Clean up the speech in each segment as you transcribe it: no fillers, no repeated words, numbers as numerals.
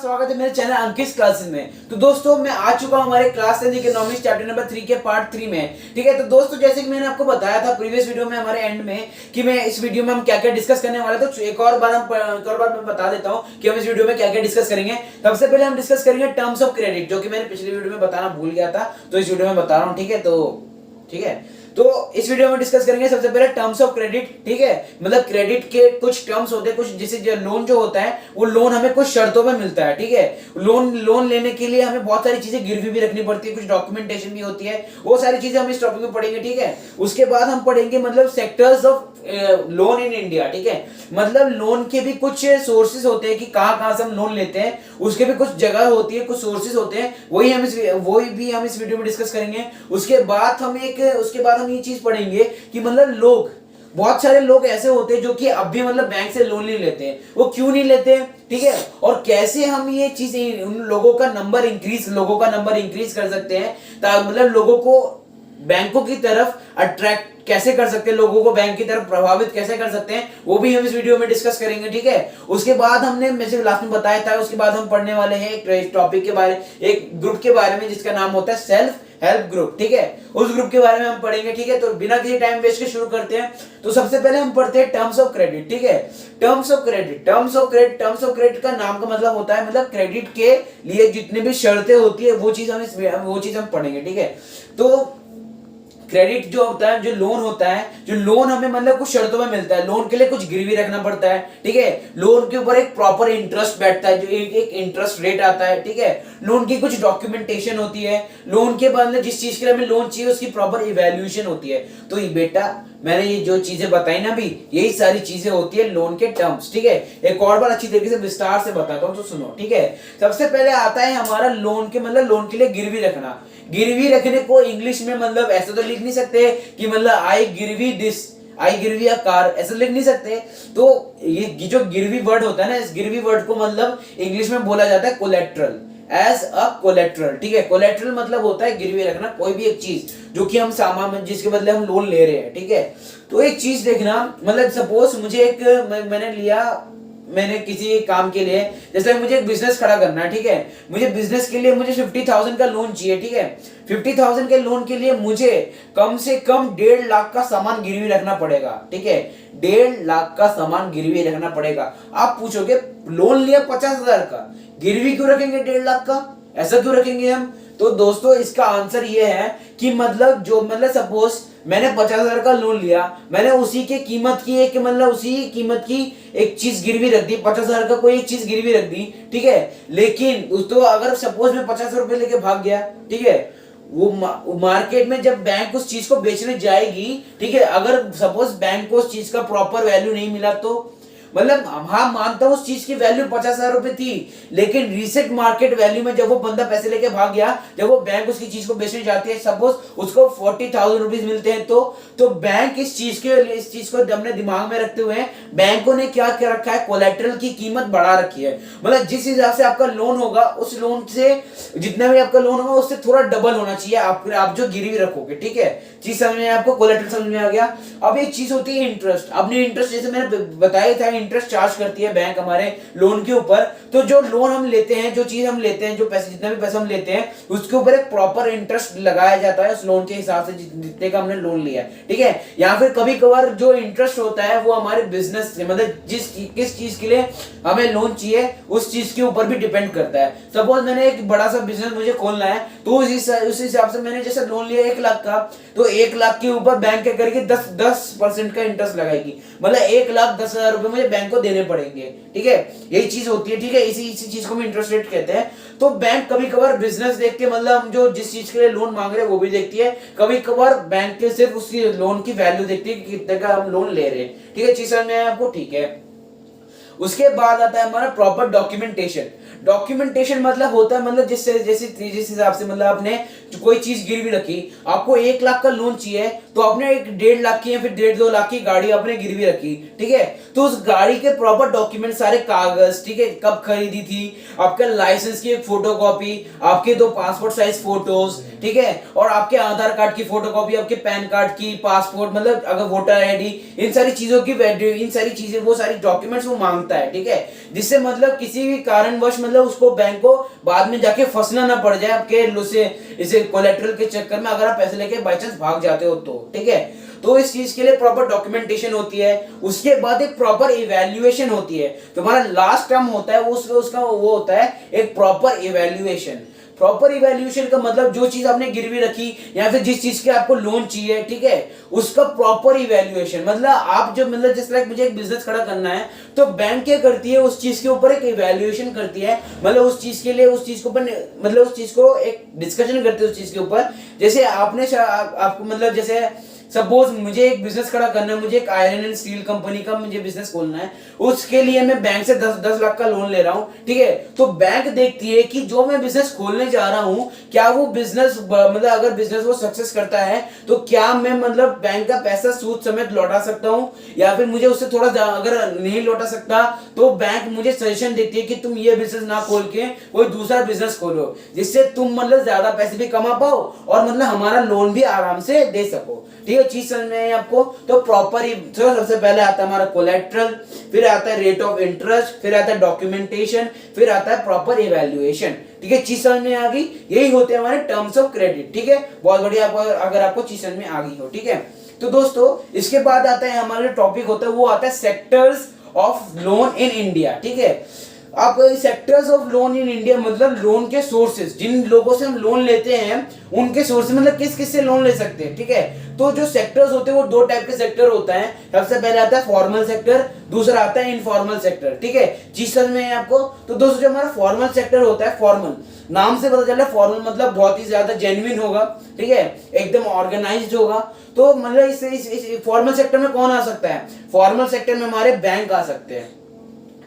स्वागत है मेरे चैनल अंकित क्लासेस में। तो दोस्तों मैं आ चुका हूं हमारे क्लास 10 इकोनॉमिक्स चैप्टर नंबर 3 के पार्ट 3 में। ठीक है, तो दोस्तों जैसे कि मैंने आपको बताया था प्रीवियस वीडियो में हमारे एंड में कि मैं इस वीडियो में हम क्या क्या डिस्कस करने वाले, तो एक और बार मैं बता देता हूं कि हम इस वीडियो में क्या क्या डिस्कस करेंगे। सबसे पहले हम डिस्कस करेंगे टर्म्स ऑफ क्रेडिट, जो कि मैंने पिछली वीडियो में बताना भूल गया था, तो इस वीडियो में बता रहा हूं। ठीक है, तो इस वीडियो में डिस्कस करेंगे सबसे पहले टर्म्स ऑफ क्रेडिट। ठीक है, मतलब क्रेडिट के कुछ टर्म्स होते हैं, कुछ जैसे लोन जो होता है वो लोन हमें कुछ शर्तों में मिलता है। ठीक है, लोन लेने के लिए हमें बहुत सारी चीजें गिरवी भी रखनी पड़ती है, कुछ डॉक्यूमेंटेशन भी होती है, वो सारी चीजें हम इस टॉपिक में पढ़ेंगे। ठीक है, उसके बाद हम पढ़ेंगे मतलब sectors of loan in India. ठीक है, मतलब लोन के भी कुछ सोर्सेज होते हैं कि कहां से हम लोन लेते हैं, उसके भी कुछ जगह होती है, कुछ सोर्सेज होते हैं, वही हम इस वीडियो में डिस्कस करेंगे। उसके बाद हम ये चीज पढ़ेंगे कि मतलब बहुत सारे लोग ऐसे होते हैं जो कि अब भी मतलब बैंक से लोन नहीं लेते हैं, वो क्यों नहीं लेते हैं। ठीक है, और कैसे हम ये चीज उन लोगों का नंबर इंक्रीज कर सकते हैं, मतलब लोगों को बैंकों की तरफ अट्रैक्ट कैसे कर सकते हैं, लोगों को बैंक की तरफ प्रभावित कैसे कर सकते हैं, वो भी हम इस वीडियो में डिस्कस करेंगे। ठीक है, उसके बाद हमने मैंने लास्ट में बताया था, उसके बाद हम पढ़ने वाले हैं एक टॉपिक के बारे, एक ग्रुप के बारे में जिसका नाम होता है सेल्फ हेल्प ग्रुप। ठीक है, उस ग्रुप के बारे में हम पढ़ेंगे। ठीक है, तो बिना किसी टाइम वेस्ट के शुरू करते हैं। तो सबसे पहले हम पढ़ते हैं टर्म्स ऑफ क्रेडिट। ठीक है, टर्म्स ऑफ क्रेडिट का नाम का मतलब होता है मतलब क्रेडिट के लिए जितने भी शर्तें होती है वो चीज हम पढ़ेंगे। ठीक है, तो क्रेडिट जो होता है, जो लोन हमें मतलब कुछ शर्तों में मिलता है। लोन के लिए कुछ गिरवी रखना पड़ता है। ठीक है, लोन के ऊपर एक प्रॉपर इंटरेस्ट बैठता है, जो एक इंटरेस्ट रेट आता है। ठीक है, लोन की कुछ डॉक्यूमेंटेशन होती है, लोन के बाद में जिस चीज के लिए हमें लोन चाहिए उसकी प्रॉपर इवैल्यूएशन होती है। तो ये बेटा मैंने ये जो चीजें बताई ना अभी, यही सारी चीजें होती है लोन के टर्म्स। ठीक है, एक और बार अच्छी तरीके से विस्तार से बताता हूं, तो सुनो। ठीक है, सबसे पहले आता है हमारा लोन के लिए गिरवी रखना। गिरवी रखने को इंग्लिश में मतलब ऐसे तो लिख नहीं सकते कि मतलब आई गिरवी अ कार, ऐसा लिख नहीं सकते। तो ये जो गिरवी वर्ड होता है ना, इस गिरवी वर्ड को मतलब इंग्लिश में बोला जाता है कोलेट्रल, एज अ कोलेट्रल। ठीक है, कोलेट्रल मतलब होता है गिरवी रखना कोई भी एक चीज जो कि हम सामान जिसके बदले हम लोन ले रहे हैं। ठीक है, तो एक चीज देखना, मतलब सपोज मुझे मैंने किसी काम के लिए, जैसे मुझे एक बिजनेस खड़ा करना है। ठीक है, मुझे बिजनेस के लिए 50,000 का लोन चाहिए। ठीक है, 50,000 के लोन के लिए मुझे कम से कम 1.5 लाख का सामान गिरवी रखना पड़ेगा। ठीक है, 1.5 लाख का सामान गिरवी रखना पड़ेगा। आप पूछोगे लोन लिया 50,000 का, गिरवी क्यों रखेंगे 1.5 लाख का, ऐसा क्यों रखेंगे हम? तो दोस्तों इसका आंसर ये है कि मतलब सपोज मैंने 50,000 का लोन लिया, मैंने उसी कीमत की एक चीज गिरवी रख दी, 50,000 का कोई एक चीज गिरवी रख दी। ठीक है, लेकिन तो अगर सपोज मैं 50 रुपए लेके भाग गया, ठीक है, वो मार्केट में जब बैंक उस चीज को बेचने जाएगी, ठीक है, अगर सपोज बैंक को उस चीज का प्रॉपर वैल्यू नहीं मिला, तो मतलब हाँ मानता हूं उस चीज की वैल्यू 50,000 रुपए थी, लेकिन रीसेट मार्केट वैल्यू में जब वो बंदा पैसे लेके भाग गया, जब वो बैंक उसकी चीज को बेचने जाती है, सपोज उसको 40,000 रुपीज मिलते हैं, तो बैंक इस चीज को अपने दिमाग में रखते हुए बैंकों ने क्या क्या रखा है, कोलेट्रल की कीमत बढ़ा रखी है। मतलब जिस हिसाब से आपका लोन होगा, उस लोन से जितना भी आपका लोन होगा उससे थोड़ा डबल होना चाहिए आप जो गिरवी रखोगे। ठीक है, चीज समझ में आपको, कोलेट्रल समझ में आ गया। अब एक चीज होती है इंटरेस्ट। अपनी इंटरेस्ट जैसे मैंने बताया था, इंटरेस्ट चार्ज करती है बैंक हमारे लोन के ऊपर। तो जो लोन हम लेते हैं, जो चीज हम लेते हैं, जो पैसे जितना भी पैसा हम लेते हैं, उसके ऊपर एक प्रॉपर इंटरेस्ट लगाया जाता है उस लोन के हिसाब से जितने का हमने लोन लिया है। ठीक है, या फिर कभी कभार जो इंटरेस्ट होता है वो हमारे बिजनेस से, मतलब किस चीज के लिए हमें लोन चाहिए उस चीज के ऊपर भी डिपेंड करता है। सपोज मैंने एक बड़ा सा बिजनेस मुझे खोलना है, तो उस हिसाब से मैंने जैसे लोन लिया 1 लाख का, तो 1 लाख के ऊपर बैंक क्या करेगी, 10% का इंटरेस्ट लगाएगी, मतलब 1,10,000 रुपए मुझे बैंक को देने पड़ेंगे। ठीक है, यही चीज होती है। ठीक है, इसी चीज को हम इंटरेस्ट रेट कहते हैं। तो बैंक कभी कभार बिजनेस देख के, मतलब हम जो जिस चीज के लिए लोन मांग रहे हैं वो भी देखती है, कभी कभार बैंक के सिर्फ उसकी लोन की वैल्यू देखती है कि कितने का हम लोन ले रहे हैं। ठीक है, चीज समझ में आया आपको? ठीक है, उसके बाद आता है हमारा प्रॉपर डॉक्यूमेंटेशन मतलब होता है, मतलब जिस हिसाब से मतलब आपने कोई चीज गिरवी रखी, आपको 1 लाख का लोन चाहिए, तो आपने एक 1.5 लाख की या फिर 1.5-2 लाख की गाड़ी आपने गिरवी रखी। ठीक है, तो उस गाड़ी के प्रॉपर डॉक्यूमेंट, सारे कागज, ठीक है, कब खरीदी थी, आपके लाइसेंस की एक फोटोकॉपी, आपके 2 पासपोर्ट साइज फोटोज, ठीक है, और आपके आधार कार्ड की फोटोकॉपी, आपके पैन कार्ड की, पासपोर्ट, मतलब अगर वोटर आईडी, इन सारी चीजों की, इन सारी चीजें, वो सारी डॉक्यूमेंट्स वो मांगता है। ठीक है, जिससे मतलब किसी भी कारणवश मतलब उसको बैंक को बाद में जाके फंसना ना पड़ जाए आपके इसे कोलेटरल के चक्कर में, अगर आप पैसे लेके बाई चांस भाग जाते हो तो, ठीक है। तो इस चीज के लिए प्रॉपर डॉक्यूमेंटेशन होती है, उसके बाद एक प्रॉपर इवैल्यूएशन होती है। जो हमारा लास्ट टर्म होता है उसका वो होता है एक प्रॉपर इवैल्यूएशन। प्रॉपर इवैल्यूएशन का मतलब जो चीज आपने गिरवी रखी या फिर जिस चीज के आपको लोन चाहिए, ठीक है, उसका प्रॉपर इवैल्यूएशन। मतलब आप जो मतलब जिस लाइक मुझे एक बिजनेस खड़ा करना है तो बैंक क्या करती है, उस चीज के ऊपर एक इवैल्यूएशन करती है। मतलब उस चीज के लिए उस चीज के ऊपर मतलब उस चीज को एक डिस्कशन करती है उस चीज के ऊपर। जैसे आपको मतलब जैसे सपोज मुझे एक बिजनेस खड़ा करना है, मुझे एक आयरन एंड स्टील कंपनी का मुझे बिजनेस खोलना है, उसके लिए मैं बैंक से 10 लाख का लोन ले रहा हूं, ठीक है। तो बैंक देखती है कि जो मैं बिजनेस खोलने जा रहा हूं, क्या वो बिजनेस मतलब अगर बिजनेस वो सक्सेस करता है तो क्या मैं मतलब बैंक का पैसा सूद समेत लौटा सकता हूं, या फिर मुझे उससे थोड़ा अगर नहीं लौटा सकता तो बैंक मुझे सजेशन देती है कि तुम ये बिजनेस ना खोल के कोई दूसरा बिजनेस खोलो, जिससे तुम मतलब ज्यादा पैसे भी कमा पाओ और मतलब हमारा लोन भी आराम से दे सको, ठीक है। चीज समझ में आई आपको? तो प्रॉपर तो सबसे पहले आता है हमारा कोलेट्रल, फिर आता है रेट ऑफ इंटरेस्ट, फिर आता है डॉक्यूमेंटेशन, फिर आता है प्रॉपर इवैल्यूएशन, ठीक है। चीज समझ में आ गई? यही होते हैं हमारे टर्म्स ऑफ क्रेडिट, ठीक है। बहुत बढ़िया, अगर आपको चीज समझ में आ गई हो, ठीक है। तो दोस्तों इसके बाद आता है हमारा टॉपिक होता है वो आता है sectors of loan in India, ठीक है। आप sectors of loan in India मतलब लोन के सोर्सेज, जिन लोगों से हम लोन लेते हैं उनके सोर्सेज, मतलब किस किस से लोन ले सकते हैं, ठीक है। तो जो सेक्टर्स होते हैं वो दो टाइप के सेक्टर होता है। सबसे पहले आता है फॉर्मल सेक्टर, दूसरा आता है इनफॉर्मल सेक्टर, ठीक है। चीज समझ में है आपको? तो दोस्तों जो हमारा फॉर्मल सेक्टर होता है, फॉर्मल नाम से पता चल रहा है, फॉर्मल मतलब बहुत ही ज्यादा जेन्युइन होगा, ठीक है, एकदम ऑर्गेनाइज्ड होगा। तो मतलब इस फॉर्मल सेक्टर में कौन आ सकता है? फॉर्मल सेक्टर में हमारे बैंक आ सकते हैं,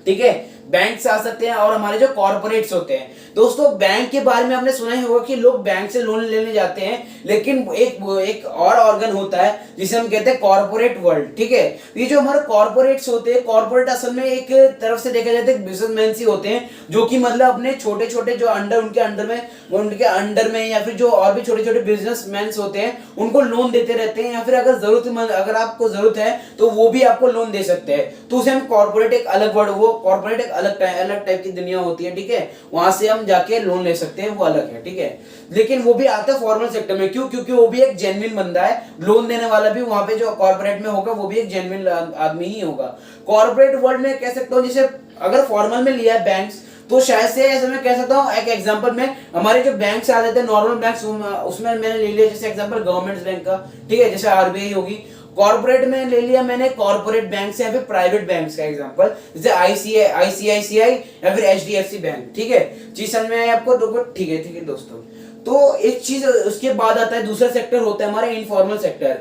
ठीक है, बैंक आ सकते हैं, और हमारे जो कॉर्पोरेट्स होते हैं। दोस्तों बैंक के बारे में आपने सुना ही होगा कि लोग बैंक से लोन लेने जाते हैं, लेकिन एक और ऑर्गन होता है जिसे हम कहते हैं कॉर्पोरेट वर्ल्ड, ठीक है। ये जो हमारे कॉर्पोरेट्स होते हैं, कॉर्पोरेट असल में एक तरफ से देखा जाए तो बिजनेसमैन ही होते हैं, जो कि मतलब अपने छोटे छोटे जो उनके अंडर में या फिर जो और भी छोटे छोटे बिजनेसमैन होते हैं उनको लोन देते रहते हैं, या फिर अगर आपको जरूरत है तो वो भी आपको लोन दे सकते हैं। तो उसे हम कॉर्पोरेट एक अलग वर्ड, वो कॉर्पोरेट एक अलग टाइप की दुनिया होती है, ठीक है। वहां से हम जाके लोन ले सकते हैं, वो अलग है, ठीक है। लेकिन वो भी आता है फॉर्मल सेक्टर में, क्यों? क्योंकि वो भी एक जेन्युइन बंदा है, लोन देने वाला भी वहां पे जो कॉर्पोरेट में होगा वो भी एक जेन्युइन आदमी ही होगा। कॉर्पोरेट वर्ल्ड में कह सकता हूँ, जैसे अगर फॉर्मल में लिया है बैंक्स, तो शायद से ऐसे मैं कह सकता हूँ एक एग्जांपल में हमारे जो बैंक्स आ जाते हैं नॉर्मल बैंक्स, उसमें मैंने ले लिया जैसे एग्जांपल गवर्नमेंट बैंक का, ठीक है, जैसे आरबीआई होगी। कॉर्पोरेट में ले लिया मैंने कॉर्पोरेट बैंक से या फिर प्राइवेट बैंक्स का एग्जांपल, जैसे आईसीआईसीआई या फिर एचडीएफसी बैंक, ठीक है। चीज समझ में आई आपको? ठीक है दोस्तों। तो एक चीज उसके बाद आता है दूसरा सेक्टर होता है हमारा इनफॉर्मल सेक्टर।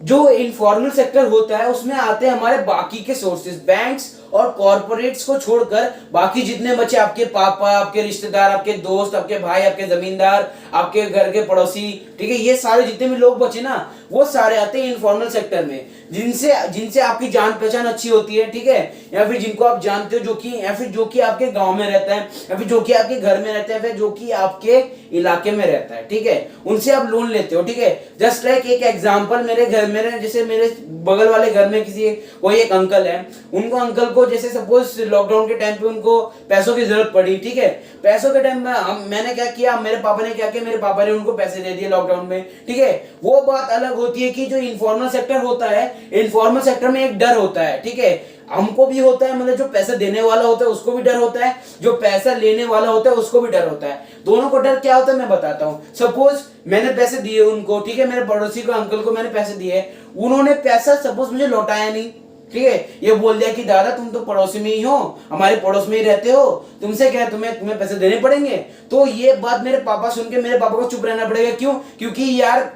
जो इनफॉर्मल सेक्टर होता है उसमें आते हैं हमारे बाकी के सोर्सेज, बैंक्स और कॉर्पोरेट्स को छोड़कर बाकी जितने बचे, आपके पापा, आपके रिश्तेदार, आपके दोस्त, आपके भाई, आपके जमींदार, आपके घर के पड़ोसी, ठीक है, ये सारे जितने भी लोग बचे ना, वो सारे आते हैं इनफॉर्मल सेक्टर में, जिनसे आपकी जान पहचान अच्छी होती है, ठीक है, या फिर जिनको आप जानते हो, जो कि आपके गांव में रहता है, या फिर जो कि आपके घर में रहता है, फिर जो कि आपके इलाके में रहता है, ठीक है, उनसे आप लोन लेते हो, ठीक है। जस्ट लाइक एक एग्जांपल, मेरे बगल वाले घर में कोई एक अंकल है, उनको अंकल को जैसे सपोज लॉकडाउन के टाइम पे उनको पैसों की जरूरत पड़ी, ठीक है। पैसों के टाइम में मैंने क्या किया, मेरे पापा ने क्या किया, मेरे पापा ने उनको पैसे दे दिए लॉकडाउन में, ठीक है। वो बात अलग होती है कि जो इनफॉर्मल सेक्टर होता है, इनफॉर्मल सेक्टर में एक डर होता है, ठीक है, हमको भी होता है, मतलब जो पैसा देने वाला होता है उसको भी डर होता है, जो पैसा लेने वाला होता है उसको भी डर होता है। दोनों को डर क्या होता है मैं बताता हूँ। सपोज मैंने पैसे दिए उनको, ठीक है, मेरे पड़ोसी को, अंकल को मैंने पैसे दिए, उन्होंने पैसा सपोज मुझे लौटाया नहीं, ठीक है, ये बोल दिया कि दादा तुम तो पड़ोसी में ही हो, हमारे पड़ोस में ही रहते हो, तुमसे क्या तुम्हें पैसे देने पड़ेंगे। तो ये बात मेरे पापा सुन के मेरे पापा को चुप रहना पड़ेगा, क्यों? क्योंकि यार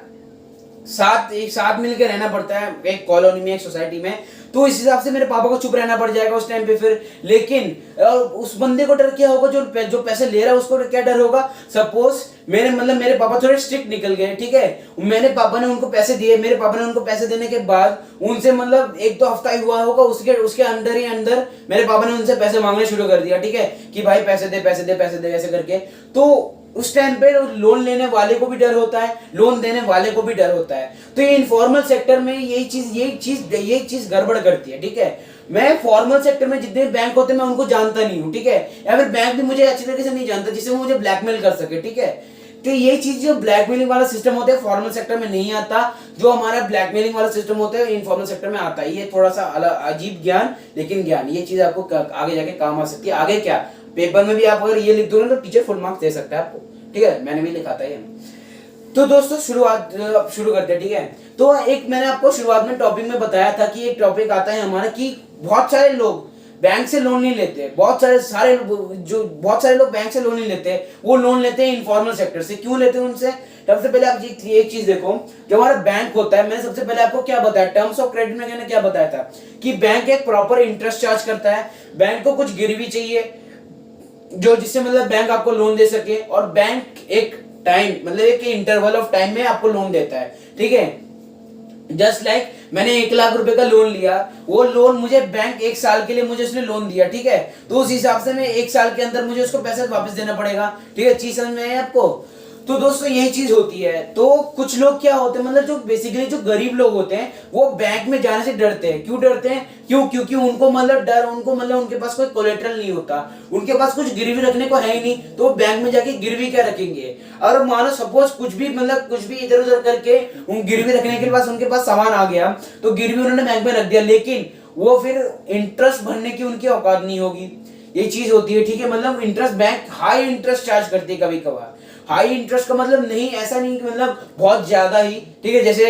साथ मिलकर रहना पड़ता है एक कॉलोनी में, एक सोसाइटी में, तो इस हिसाब से मेरे पापा को चुप रहना पड़ जाएगा उस टाइम पे फिर। लेकिन उस बंदे को डर क्या होगा, जो पैसे ले रहा है उसको क्या डर होगा। सपोज मेरे पापा थोड़े स्ट्रिक्ट निकल गए, ठीक है, मेरे पापा ने उनको पैसे दिए, मेरे पापा ने उनको पैसे देने के बाद उनसे मतलब एक दो हफ्ता ही हुआ होगा, उसके अंदर ही मेरे पापा ने उनसे पैसे मांगने शुरू कर दिया, ठीक है, कि भाई पैसे दे ऐसे करके। तो उस टाइम पे लोन लेने वाले को भी डर होता है, लोन देने वाले को भी डर होता है। तो ये इनफॉर्मल सेक्टर में ये चीज गड़बड़ करती है, ठीक है। मैं फॉर्मल सेक्टर में जितने बैंक होते हैं मैं उनको जानता नहीं हूँ, ठीक है, या फिर बैंक भी मुझे अच्छी तरीके से नहीं जानता जिससे वो मुझे ब्लैकमेल कर सके, ठीक है। तो ये चीज जो ब्लैकमेलिंग वाला सिस्टम होता है फॉर्मल सेक्टर में नहीं आता, जो हमारा ब्लैकमेलिंग वाला सिस्टम होता है इनफॉर्मल सेक्टर में आता है। ये थोड़ा सा अजीब ज्ञान, लेकिन ज्ञान, ये चीज आपको आगे जाके काम आ सकती है। आगे क्या, पेपर में भी आप अगर ये लिख दोगे तो टीचर फुल मार्क्स दे सकता है आपको, ठीक है, मैंने भी लिखा था ये। तो दोस्तों शुरू करते हैं, ठीक है। तो एक मैंने आपको शुरुआत में टॉपिक में बताया था कि एक टॉपिक आता है हमारा कि बहुत सारे लोग बैंक से लोन नहीं लेते, बहुत सारे लोग बैंक से लोन नहीं लेते, वो लोन लेते हैं इनफॉर्मल सेक्टर से। क्यों लेते हैं उनसे? सबसे पहले आप एक चीज देखो, जो हमारा बैंक होता है, मैंने सबसे पहले आपको क्या बताया, टर्म्स ऑफ क्रेडिट में मैंने क्या बताया था कि बैंक एक प्रॉपर इंटरेस्ट चार्ज करता है, बैंक को कुछ गिरवी चाहिए जो जिससे मतलब बैंक आपको लोन दे सके, और बैंक एक टाइम मतलब एक इंटरवल ऑफ टाइम में आपको लोन देता है, ठीक है। जस्ट लाइक मैंने 1 लाख रुपए का लोन लिया, वो लोन मुझे बैंक 1 साल के लिए मुझे उसने लोन दिया, ठीक है। तो उस हिसाब से मैं 1 साल के अंदर मुझे उसको पैसा वापस देना पड़ेगा, ठीक है। चीज समझ में है आपको? तो दोस्तों यही चीज होती है। तो कुछ लोग क्या होते हैं, मतलब जो बेसिकली जो गरीब लोग होते हैं वो बैंक में जाने से डरते हैं। क्यों डरते हैं? क्योंकि उनको मतलब उनके पास कोई कोलेटरल नहीं होता, उनके पास कुछ गिरवी रखने को है ही नहीं, तो बैंक में जाके गिरवी क्या रखेंगे। अगर मानो सपोज कुछ भी इधर उधर करके उन गिरवी रखने के पास उनके पास सामान आ गया, तो गिरवी उन्होंने बैंक में रख दिया, लेकिन वो फिर इंटरेस्ट भरने की उनकी औकात नहीं होगी। ये चीज होती है, ठीक है। मतलब interest, bank high interest charge करती है कभी कभार। हाई इंटरेस्ट का मतलब नहीं, ऐसा नहीं कि मतलब बहुत ज्यादा ही, ठीक है। जैसे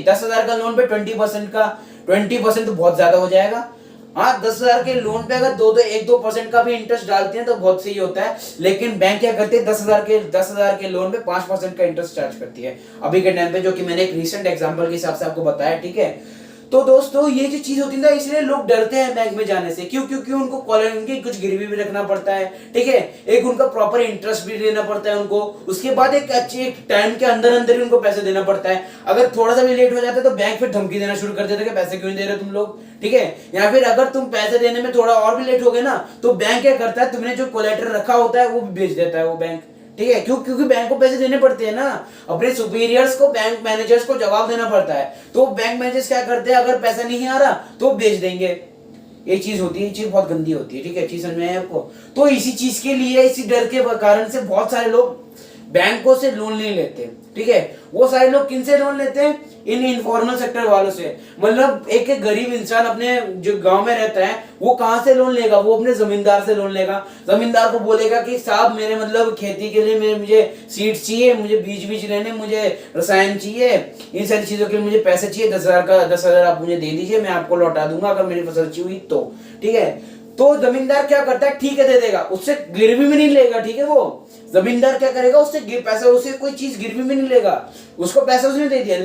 10,000 का लोन पे 20% तो बहुत ज्यादा हो जाएगा। हाँ, 10,000 के लोन पे अगर 1-2% का भी इंटरेस्ट डालते हैं तो बहुत सही होता है, लेकिन बैंक क्या करते हैं 10,000 के लोन पे 5% का इंटरेस्ट चार्ज करती है अभी के टाइम पे, जो कि मैंने एक रिसेंट एग्जांपल के हिसाब से आपको बताया, ठीक है। तो दोस्तों ये जो चीज होती है ना, इसलिए लोग डरते हैं बैंक में जाने से। क्यों? क्योंकि उनको उनकी कुछ गिरवी भी रखना पड़ता है, ठीक है। एक उनका प्रॉपर इंटरेस्ट भी देना पड़ता है उनको, उसके बाद एक टाइम के अंदर ही उनको पैसे देना पड़ता है। अगर थोड़ा सा भी लेट हो जाता है तो बैंक फिर धमकी देना शुरू कर देता है कि पैसे क्यों नहीं दे रहे तुम लोग, ठीक है। या फिर अगर तुम पैसे देने में थोड़ा और भी लेट हो गए ना, तो बैंक क्या करता है, तुमने जो कोलेटरल रखा होता है वो भी बेच देता है वो बैंक, ठीक है। क्यों? क्योंकि बैंक को पैसे देने पड़ते हैं ना, अपने सुपीरियर्स को, बैंक मैनेजर्स को जवाब देना पड़ता है। तो बैंक मैनेजर्स क्या करते हैं, अगर पैसा नहीं आ रहा तो बेच देंगे। ये चीज होती है, ये चीज बहुत गंदी होती है, ठीक है। चीज समझ में आया आपको? तो इसी चीज के लिए, इसी डर के कारण से बहुत सारे लोग बैंकों से लोन नहीं लेते, ठीक है। वो सारे लोग किन से लोन लेते हैं? इन इनफॉर्मल सेक्टर वालों से। मतलब एक गरीब इंसान अपने जो गांव में रहता है वो कहां से लोन लेगा? वो अपने जमींदार से लोन लेगा। जमींदार को बोलेगा कि साहब मेरे मतलब खेती के लिए मुझे सीड्स चाहिए, मुझे बीज लेने, मुझे रसायन चाहिए, इन सारी चीजों के लिए मुझे पैसे चाहिए, 10,000 आप मुझे दे दीजिए, मैं आपको लौटा दूंगा अगर मेरी फसल अच्छी हुई तो, ठीक है। तो जमींदार क्या करता है, ठीक है दे देगा, उससे गिरवी में नहीं लेगा, ठीक है। वो जमींदार क्या करेगा, उससे पैसा, उसे कोई चीज गिरवी में नहीं लेगा, उसको पैसा उसने दे दिया।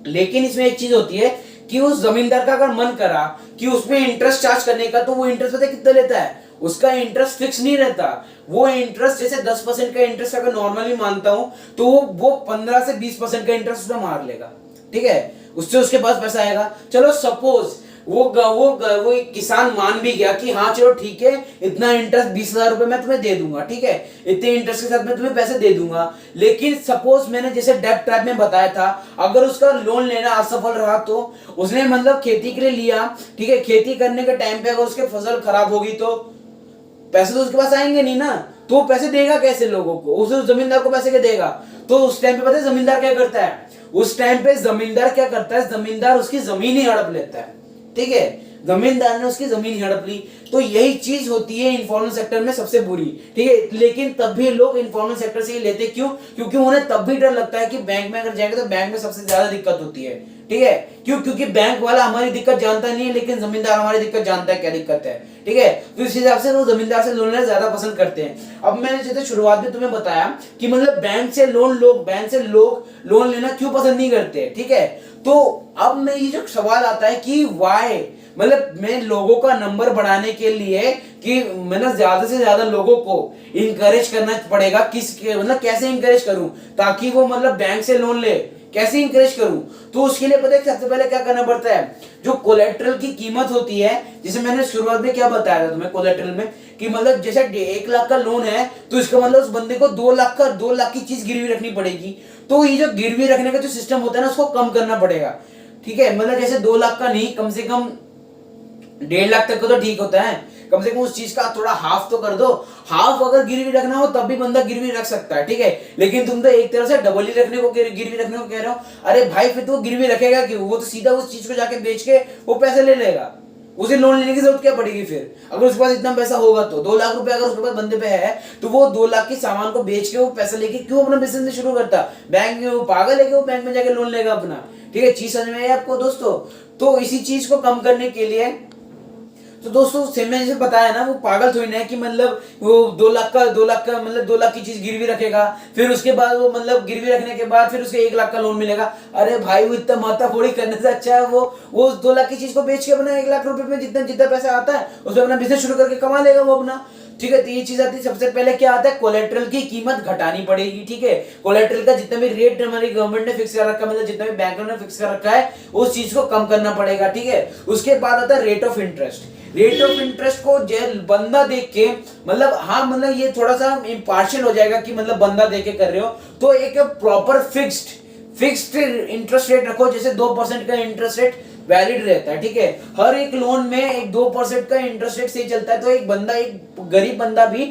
लेकिन इसमें एक चीज होती है कि उस जमींदार का अगर मन करा कि उसमें इंटरेस्ट चार्ज करने का, तो वो इंटरेस्ट पता है कितना लेता है? उसका इंटरेस्ट फिक्स नहीं रहता। वो इंटरेस्ट जैसे 10% का इंटरेस्ट अगर नॉर्मली मानता हूं, तो वो 15 से 20% का इंटरेस्ट उसमें मार लेगा, ठीक है। उससे उसके पास पैसा आएगा। चलो सपोज वो किसान मान भी गया कि हाँ चलो ठीक है, इतना इंटरेस्ट 20,000 रुपए मैं तुम्हें दे दूंगा, ठीक है, इतने इंटरेस्ट के साथ मैं तुम्हें पैसे दे दूंगा। लेकिन सपोज मैंने जैसे डेब्ट ट्रैप में बताया था, अगर उसका लोन लेना असफल रहा तो उसने मतलब खेती के लिए लिया, ठीक है, खेती करने के टाइम पे अगर उसके फसल खराब होगी तो पैसे तो उसके पास आएंगे नहीं ना, तो पैसे देगा कैसे लोगों को? उस जमींदार को पैसे क्या देगा? तो उस टाइम पे पता है जमींदार क्या करता है? उस टाइम पे जमींदार क्या करता है? जमींदार उसकी जमीन ही हड़प लेता है, ठीक है। जमींदार ने उसकी जमीन हड़प ली। तो यही चीज होती है इनफॉर्मल सेक्टर में सबसे बुरी, ठीक है। लेकिन तब भी लोग इनफॉर्मल सेक्टर से ही लेते, क्यों? क्योंकि उन्हें तब भी डर लगता है कि बैंक में अगर जाएंगे तो बैंक में सबसे ज्यादा दिक्कत होती है, ठीक है। क्यों? क्योंकि बैंक वाला हमारी दिक्कत जानता नहीं है, लेकिन जमींदार हमारी दिक्कत जानता है क्या दिक्कत है, ठीक है। तो इस हिसाब से वो जमींदार से लोन लेना ज्यादा पसंद करते हैं। अब मैंने जैसे शुरुआत में तुम्हें बताया कि मतलब बैंक से लोग लोन लेना क्यों पसंद नहीं करते, ठीक है। तो अब मैं ये जो सवाल आता है कि वाई, मतलब मैं लोगों का नंबर बढ़ाने के लिए कि मैंने ज्यादा से ज्यादा लोगों को इंकरेज करना पड़ेगा, मतलब कैसे इंकरेज करूं ताकि वो मतलब बैंक से लोन ले, कैसे इंकरेज करूं? तो उसके लिए पता है सबसे पहले क्या करना पड़ता है, जो कोलेट्रल की कीमत होती है, जैसे मैंने शुरुआत में क्या बताया था तुम्हें कोलेट्रल में, कि मतलब जैसे 1 लाख का लोन है तो इसका मतलब उस बंदे को 2 लाख की चीज गिरवी रखनी पड़ेगी। तो ये जो गिरवी रखने का जो सिस्टम होता है ना, उसको कम करना पड़ेगा। ठीक है, मतलब जैसे 2 लाख का नहीं, कम से कम 1.5 लाख तक का तो ठीक होता है, कम से कम उस चीज का थोड़ा हाफ तो कर दो। हाफ अगर गिरवी रखना हो तब भी बंदा गिरवी रख सकता है, ठीक है, लेकिन तुम तो एक तरह से डबल ही रखने को गिरवी रखने को कह रहे हो। अरे भाई फिर तो गिरवी रखेगा क्यों? वो तो सीधा उस चीज को जाके बेच के वो पैसे ले लेगा, उसे लोन लेने की जरूरत क्या पड़ेगी फिर? अगर उसके पास इतना पैसा होगा तो 2 लाख रुपए अगर उसके पास बंदे पे है, तो वो 2 लाख के सामान को बेच के वो पैसा लेके क्यों अपना बिजनेस शुरू करता? बैंक में वो पागल है कि वो बैंक में जाके लोन लेगा अपना? ठीक है, चीज समझ में आई आपको दोस्तों? तो इसी चीज को कम करने के लिए, तो दोस्तों मैंने जैसे बताया ना, वो पागल थोड़ी ना है कि मतलब वो 2 लाख का मतलब 2 लाख की चीज गिरवी रखेगा, फिर उसके बाद वो मतलब गिरवी रखने के बाद फिर उसके 1 लाख का लोन मिलेगा। अरे भाई वो इतना माथाफोड़ी करने से अच्छा है वो 2 लाख की चीज को बेच के अपना 1 लाख रुपए में जितना जितना पैसा आता है उसमें अपना बिजनेस शुरू करके कमा लेगा वो अपना। ठीक है, तो ये चीज आती है। सबसे पहले क्या आता है, कोलेट्रल की कीमत घटानी पड़ेगी। ठीक है, कोलेट्रल का जितना भी रेट हमारी गवर्नमेंट ने फिक्स कर रखा है, मतलब जितना भी बैंकों ने फिक्स कर रखा है, उस चीज को कम करना पड़ेगा। ठीक है, उसके बाद आता है rate of interest. Rate of interest को बंदा देख के, मतलब हाँ, मतलब ये थोड़ा सा इम्पार्शियल हो जाएगा कि मतलब बंदा देख के कर रहे हो, तो एक प्रॉपर फिक्स्ड इंटरेस्ट रेट रखो। जैसे 2% का इंटरेस्ट रेट वैलिड रहता है। ठीक है, हर एक लोन में एक 2% का इंटरेस्ट रेट सही चलता है, तो एक बंदा, एक गरीब बंदा भी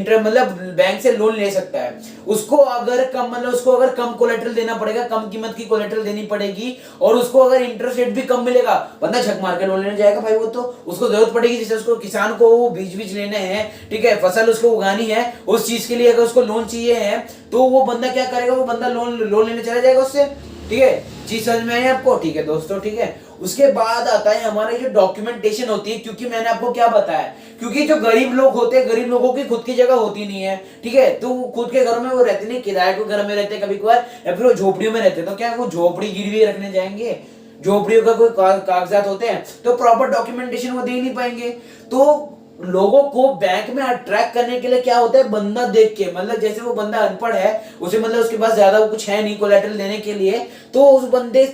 मतलब बैंक से लोन ले सकता है। उसको अगर कम कोलेटरल देना पड़ेगा, कम कीमत की कोलेटरल देनी पड़ेगी, और उसको अगर इंटरेस्ट रेट भी कम मिलेगा, बंदा झक मार के लोन लेने जाएगा भाई। वो तो उसको जरूरत पड़ेगी, जैसे उसको किसान को वो बीज लेने हैं, ठीक है, फसल उसको उगानी है, उस चीज के लिए अगर उसको लोन चाहिए है, तो वो बंदा क्या करेगा, वो बंदा लोन लेने चला जाएगा उससे। ठीक है, चीज समझ में आई आपको? ठीक है दोस्तों, ठीक है। उसके बाद आता है हमारे जो डॉक्यूमेंटेशन होती है, क्योंकि मैंने आपको क्या बताया, क्योंकि जो गरीब लोग होते हैं, गरीब लोगों की खुद की जगह होती नहीं है। ठीक है, तो खुद के घरों में वो रहते नहीं, किराए के घर में रहते हैं कभी कभार, या फिर वो झोपड़ियों में रहते हैं। तो क्या वो झोपड़ी गिरवी रखने जाएंगे? झोपड़ियों का कोई कागजात होते हैं, तो प्रॉपर डॉक्यूमेंटेशन वो दे नहीं पाएंगे। तो लोगों को बैंक में अट्रैक्ट करने के लिए क्या होता है, बंदा देख के, मतलब जैसे वो बंदा अनपढ़ है, उसे मतलब उसके पास ज्यादा वो कुछ है नहीं कोलेटरल देने के लिए, तो उस बंदे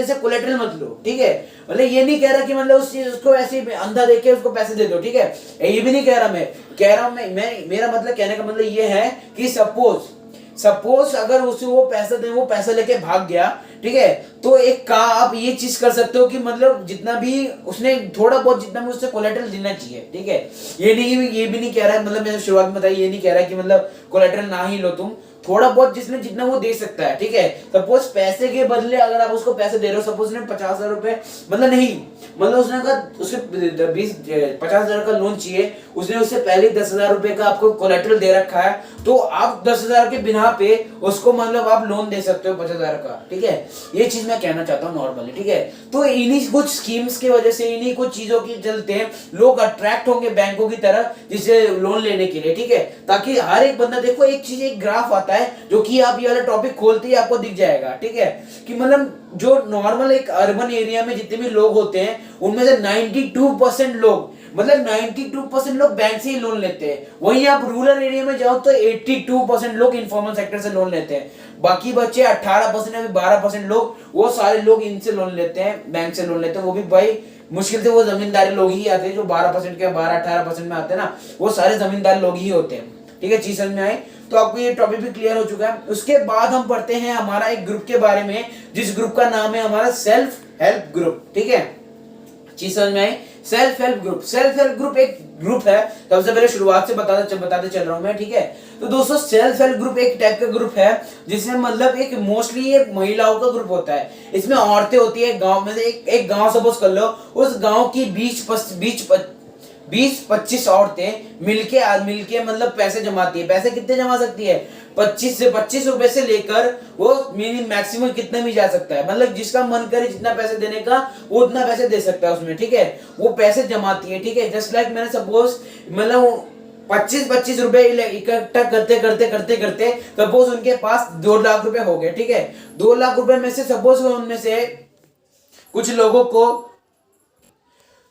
से कोलेटरल मत लो। ठीक है, मतलब ये नहीं कह रहा कि मतलब उस चीज उसको ऐसे अंधा देख के उसको पैसे दे दो। ठीक है, ये भी नहीं कह रहा मैं, कह रहा हूं मैं मेरा मतलब कहने का मतलब ये है कि सपोज अगर उसे वो पैसा लेके भाग गया, ठीक है, तो एक का आप ये चीज कर सकते हो कि मतलब जितना भी उसने थोड़ा बहुत जितना भी उससे कोलेटरल देना चाहिए। ठीक है, ये भी नहीं कह रहा है, मतलब मैंने शुरुआत में बताया, ये नहीं कह रहा है कि मतलब कोलेटरल ना ही लो तुम, थोड़ा बहुत जिसने जितना वो दे सकता है। ठीक है, सपोज पैसे के बदले अगर आप उसको पैसे दे रहे हो, सपोज उसने 50,000 रुपए, मतलब नहीं, मतलब उसने कहा उसे 50,000 का लोन चाहिए, उसने उससे पहले 10,000 रुपए का आपको कोलेटरल दे रखा है, तो आप 10,000 के बिना पे उसको मतलब आप लोन दे सकते हो 50,000 का। ठीक है, ये चीज मैं कहना चाहता हूँ नॉर्मली। ठीक है, तो इन्हीं कुछ स्कीम्स की वजह से, इन्हीं कुछ चीजों के चलते लोग अट्रैक्ट होंगे बैंकों की तरफ जिससे लोन लेने के लिए। ठीक है, ताकि हर एक बंदा, देखो एक ग्राफ आता है जो कि आप ये वाला टॉपिक खोलते ही आपको दिख जाएगा। ठीक है, कि मतलब जो नॉर्मल एक अर्बन एरिया में जितने भी लोग होते हैं, उनमें से 92% लोग, मतलब 92% लोग बैंक से ही लोन लेते हैं। वहीं आप रूरल एरिया में जाओ तो 82% लोग इनफॉर्मल सेक्टर से लोन लेते हैं। बाकी बच्चे 18% या 12% लोग, वो सारे लोग इनसे लोन लेते हैं, बैंक से लोन लेते हैं। वो भी भाई मुश्किल से वो जमींदारी लोग ही आते हैं, जो 12% के 12-18% में आते हैं ना, वो सारे जमींदार लोग ही होते हैं। ठीक है, चीज समझ में आई? तो आपको ये टॉपिक भी क्लियर हो चुका है। उसके बाद हम पढ़ते हैं हमारा एक ग्रुप के बारे में, जिस ग्रुप का नाम है हमारा सेल्फ हेल्प ग्रुप। ठीक है, चीज समझ में आई? सेल्फ हेल्प ग्रुप एक ग्रुप है, सबसे पहले शुरुआत से बताते चल रहा हूं मैं। ठीक है, तो दोस्तों सेल्फ हेल्प ग्रुप एक टाइप का ग्रुप है जिसमें मतलब एक मोस्टली एक महिलाओं का ग्रुप होता है। इसमें औरतें होती है, गांव में से एक गांव सपोज कर लो, उस गांव की 20-25 औरतें मिलके मतलब पैसे जमाती है। पैसे कितने जमा सकती है? 25 रुपए से लेकर वो मैक्सिमम कितने भी जा सकता है, मतलब जिसका मन करे जितना पैसे देने का वो उतना पैसे दे सकता है उसमें। ठीक है, वो पैसे जमाती है। ठीक है, जस्ट लाइक मैंने सपोज मतलब 25 रुपए इकट्ठा करते सपोज उनके पास 2 लाख रुपए हो गए। ठीक है, 2 लाख रुपए में से सपोज उनमें से कुछ लोगों को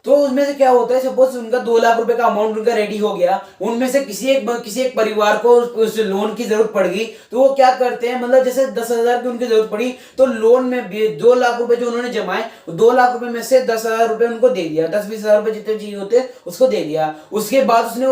तो उसमें से क्या होता है, सपोज उनका 2 लाख रुपए का अमाउंट उनका रेडी हो गया, उनमें से किसी एक परिवार को उस लोन की जरूरत पड़ गई, तो वो क्या करते हैं, मतलब जैसे 10,000 की उनकी जरूरत पड़ी, तो लोन में 2 लाख रुपए जो उन्होंने जमाए, 2 लाख रुपए में से 10,000 रुपए उनको दे दिया, 10-20,000 रुपए जितने चाहिए होते उसको दे दिया। उसके बाद उसने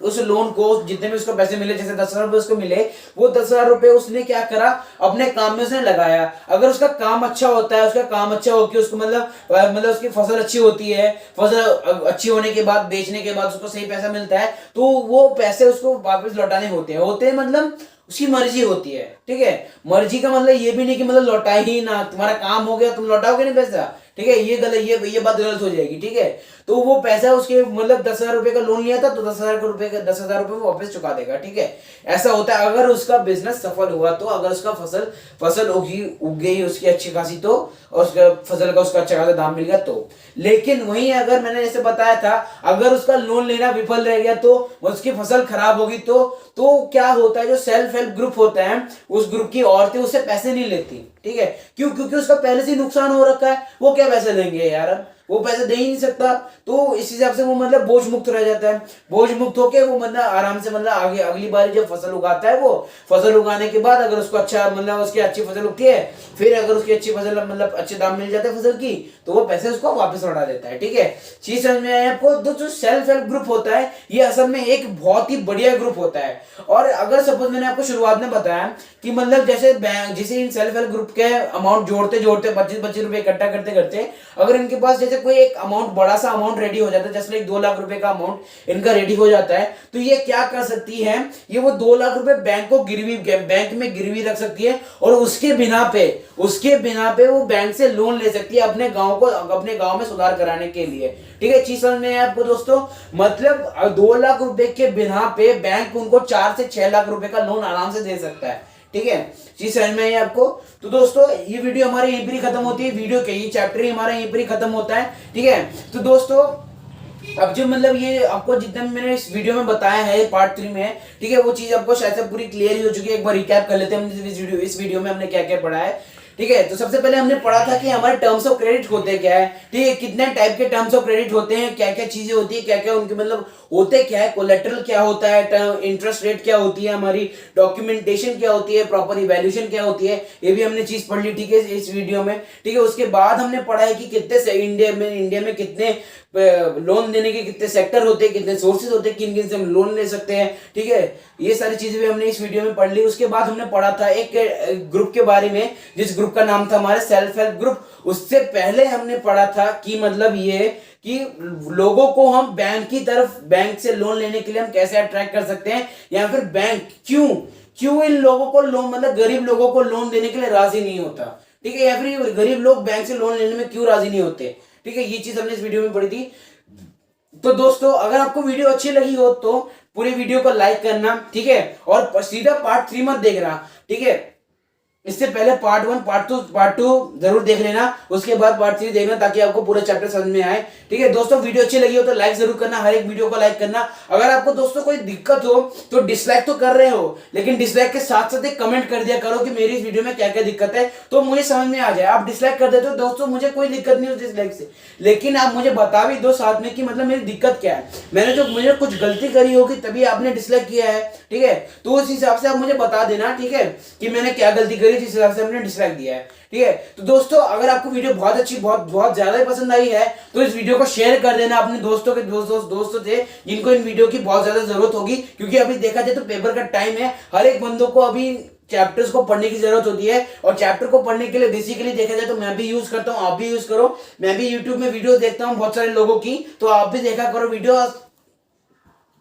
उस लोन को जितने भी उसको पैसे मिले, जैसे 10,000 रुपए उसको मिले, वो 10,000 रुपए उसने क्या करा, अपने काम में उसने लगाया। अगर उसका काम अच्छा होता है, उसका काम अच्छा होकर उसको मतलब उसकी फसल अच्छी होती है, फसल अच्छी होने के बाद, बेचने के बाद उसको सही पैसा मिलता है, तो वो पैसे उसको वापस लौटाने होते हैं मतलब उसकी मर्जी होती है, ठीक है। मर्जी का मतलब ये भी नहीं कि मतलब लौटाए ही ना, तुम्हारा काम हो गया तुम लौटाओगे नहीं पैसा, ठीक है, ये गलत, ये बात गलत हो जाएगी, ठीक है। तो वो पैसा उसके मतलब 10,000 रुपए का लोन लिया था, तो 10,000 रुपए वो वापस चुका देगा, ठीक है। ऐसा होता है अगर उसका बिजनेस सफल हुआ तो, अगर उसका फसल उग गई उसकी अच्छी खासी, तो और उसका फसल का उसका अच्छा खासा दाम मिल गया तो। लेकिन वहीं अगर मैंने जैसे बताया था, अगर उसका लोन लेना विफल रह गया, तो उसकी फसल खराब होगी, तो क्या होता है, जो सेल्फ हेल्प ग्रुप होता है, उस ग्रुप की औरतें उससे पैसे नहीं लेती, ठीक है। क्यों? क्योंकि उसका पहले से नुकसान हो रखा है, वो क्या पैसे लेंगे यार, वो पैसे दे ही नहीं सकता। तो इस हिसाब से वो मतलब बोझ मुक्त रह जाता है। बोझ मुक्त होके वो मतलब आराम से मतलब आगे अगली बार जब फसल उगाता है, वो फसल उगाने के बाद अगर उसको अच्छा मतलब उसकी अच्छी फसल उगती है, फिर अगर उसकी अच्छी फसल मतलब अच्छे दाम मिल जाते हैं फसल की, तो वो पैसे उसको वापस लौटा देता है, ठीक है। चीज समझ में आया आपको? जो सेल्फ हेल्प ग्रुप होता है, ये असल में एक बहुत ही बढ़िया ग्रुप होता है। और अगर सपोज मैंने आपको शुरुआत में बताया कि मतलब जैसे इन सेल्फ हेल्प ग्रुप के अमाउंट जोड़ते 25 रुपए इकट्ठा करते करते, अगर इनके पास जैसे कोई एक अमाउंट, बड़ा सा अमाउंट रेडी हो जाता है, जैसे 2 लाख रुपए का अमाउंट इनका रेडी हो जाता है, तो ये क्या कर सकती है, ये वो 2 लाख रुपए बैंक में गिरवी रख सकती है, और उसके बिना पे वो बैंक से लोन ले सकती है अपने गांव में सुधार कराने के लिए, ठीक है। चीज समझ में है आपको दोस्तों? मतलब 2 लाख रुपए के बिना पे बैंक उनको 4 से 6 लाख रुपए का लोन आराम से दे सकता है, ठीक है। चीज समझ में आई आपको? तो दोस्तों ये वीडियो हमारी यहीं पर ही खत्म होती है, वीडियो के ये चैप्टर ही हमारा यहीं पर ही खत्म होता है, ठीक है। तो दोस्तों अब जो मतलब ये आपको जितना मैंने इस वीडियो में बताया है पार्ट 3 में, ठीक है, वो चीज आपको शायद से पूरी क्लियर ही हो चुकी है। एक बार रिकैप कर लेते हैं हम इस वीडियो में हमने क्या क्या पढ़ा है, ठीक है। तो सबसे पहले हमने पढ़ा था कि हमारे टर्म्स ऑफ क्रेडिट होते क्या है, ठीक है, कितने टाइप के टर्म्स ऑफ क्रेडिट होते हैं, क्या क्या चीजें होती है, क्या क्या उनके मतलब होते क्या है, कोलेटरल क्या होता है, इंटरेस्ट रेट क्या होती है, हमारी डॉक्यूमेंटेशन क्या होती है, प्रॉपर इवैल्यूएशन क्या होती है, ये भी हमने चीज पढ़ ली, ठीक है, इस वीडियो में, ठीक है। उसके बाद हमने पढ़ा है कि कितने से इंडिया में कितने लोन देने के कितने सेक्टर होते हैं, कितने सोर्सेज होते हैं, किन किन से हम लोन ले सकते हैं, ठीक है। ये सारी चीजें भी हमने इस वीडियो में पढ़ ली। उसके बाद हमने पढ़ा था एक ग्रुप के बारे में, जिस ग्रुप का नाम था हमारे सेल्फ हेल्प ग्रुप। उससे पहले हमने पढ़ा था कि मतलब ये कि लोगों को हम बैंक से लोन लेने के लिए हम कैसे अट्रैक्ट कर सकते हैं, या फिर बैंक क्यों इन लोगों को लोन मतलब गरीब लोगों को लोन देने के लिए राजी नहीं होता, ठीक है, या फिर गरीब लोग बैंक से लोन लेने में क्यों राजी नहीं होते, ठीक है। ये चीज हमने इस वीडियो में पढ़ी थी। तो दोस्तों अगर आपको वीडियो अच्छी लगी हो तो पूरी वीडियो को लाइक करना, ठीक है, और सीधा पार्ट 3 मत देखना, ठीक है। इससे पहले पार्ट 1 पार्ट 2 जरूर देख लेना, उसके बाद पार्ट 3 देखना, ताकि आपको पूरा चैप्टर समझ में आए, ठीक है। दोस्तों वीडियो अच्छी लगी हो तो लाइक जरूर करना, हर एक वीडियो को लाइक करना। अगर आपको दोस्तों कोई दिक्कत हो तो डिसलाइक तो कर रहे हो, लेकिन डिसलाइक के साथ साथ एक कमेंट कर दिया करो कि मेरी इस वीडियो में क्या क्या दिक्कत है, तो मुझे समझ में आ जाए। आप डिसलाइक कर देते हो दोस्तों, मुझे कोई दिक्कत नहीं होती डिसलाइक से, लेकिन आप मुझे बता भी दो साथ में कि मतलब मेरी दिक्कत क्या है, मुझे कुछ गलती करी होगी तभी आपने डिसलाइक किया है, ठीक है। तो उस हिसाब से आप मुझे बता देना, ठीक है, कि मैंने क्या गलती करी जिस हिसाब से हमने डिसलाइक दिया है, ठीक है। तो दोस्तों अगर आपको वीडियो बहुत अच्छी बहुत ज्यादा ही पसंद आई है तो इस वीडियो को शेयर कर देना अपने दोस्तों से जिनको इन वीडियो की बहुत ज्यादा जरूरत होगी, क्योंकि अभी देखा जाए तो पेपर का टाइम है, हर एक बंदों को अभी चैप्टर्स को पढ़ने की जरूरत होती है। और चैप्टर को पढ़ने के लिए बेसिकली देखा जाए तो मैं भी यूज करता हूं, आप भी यूज करो। मैं भी यूट्यूब में वीडियो देखता हूं बहुत सारे लोगों की, तो आप भी देखा करो वीडियो।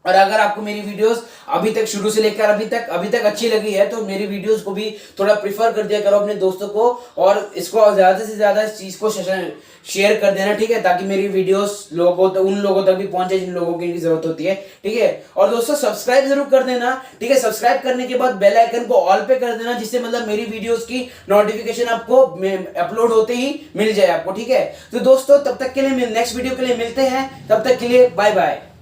और अगर आपको मेरी वीडियोस अभी तक शुरू से लेकर अभी तक अच्छी लगी है तो मेरी वीडियोस को भी थोड़ा प्रिफर कर दिया करो अपने दोस्तों को, और इसको ज्यादा से ज्यादा इस चीज को शेयर कर देना, ठीक है, ताकि मेरी वीडियोस उन लोगों तक भी पहुंचे जिन लोगों की जरूरत होती है, ठीक है। और दोस्तों सब्सक्राइब जरूर कर देना, ठीक है। सब्सक्राइब करने के बाद बेल आइकन को ऑल पे कर देना, जिससे मतलब मेरी वीडियोस की नोटिफिकेशन आपको अपलोड होते ही मिल जाए आपको, ठीक है। तो दोस्तों तब तक के लिए नेक्स्ट वीडियो के लिए मिलते हैं, तब तक के लिए बाय बाय।